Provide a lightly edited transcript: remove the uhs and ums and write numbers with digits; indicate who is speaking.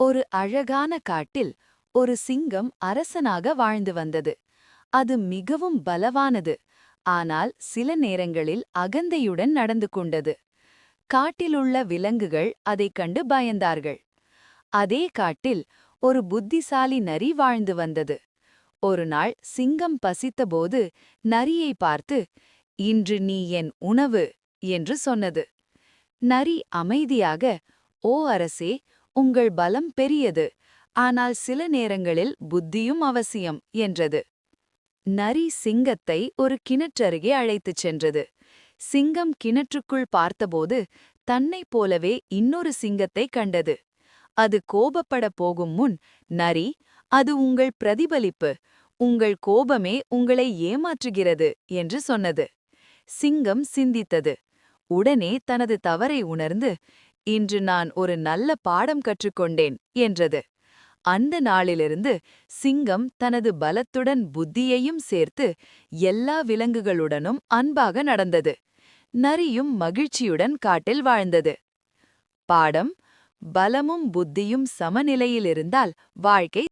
Speaker 1: ஒரு அழகான காட்டில் ஒரு சிங்கம் அரசனாக வாழ்ந்து வந்தது. அது மிகவும் பலவானது, ஆனால் சில நேரங்களில் அகந்தையுடன் நடந்து கொண்டது. காட்டிலுள்ள விலங்குகள் அதைக் கண்டு பயந்தார்கள். அதே காட்டில் ஒரு புத்திசாலி நரி வாழ்ந்து வந்தது. ஒரு நாள் சிங்கம் பசித்தபோது நரியை பார்த்து, "இன்று நீ என் உணவு" என்று சொன்னது. நரி அமைதியாக, "ஓ அரசே, உங்கள் பலம் பெரியது, ஆனால் சில நேரங்களில் புத்தியும் அவசியம்" என்றது. நரி சிங்கத்தை ஒரு கிணற்றருகே அழைத்துச் சென்றது. சிங்கம் கிணற்றுக்குள் பார்த்தபோது தன்னைப் போலவே இன்னொரு சிங்கத்தை கண்டது. அது கோபப்படப் போகும் முன், "நரி, அது உங்கள் பிரதிபலிப்பு. உங்கள் கோபமே உங்களை ஏமாற்றுகிறது" என்று சொன்னது. சிங்கம் சிந்தித்தது. உடனே தனது தவறை உணர்ந்து, "இன்று நான் ஒரு நல்ல பாடம் கற்றுக்கொண்டேன்" என்றது. அந்த நாளிலிருந்து சிங்கம் தனது பலத்துடன் புத்தியையும் சேர்த்து எல்லா விலங்குகளுடனும் அன்பாக நடந்தது. நரியும் மகிழ்ச்சியுடன் காட்டில் வாழ்ந்தது. பாடம்: பலமும் புத்தியும் சமநிலையில் இருந்தால் வாழ்க்கை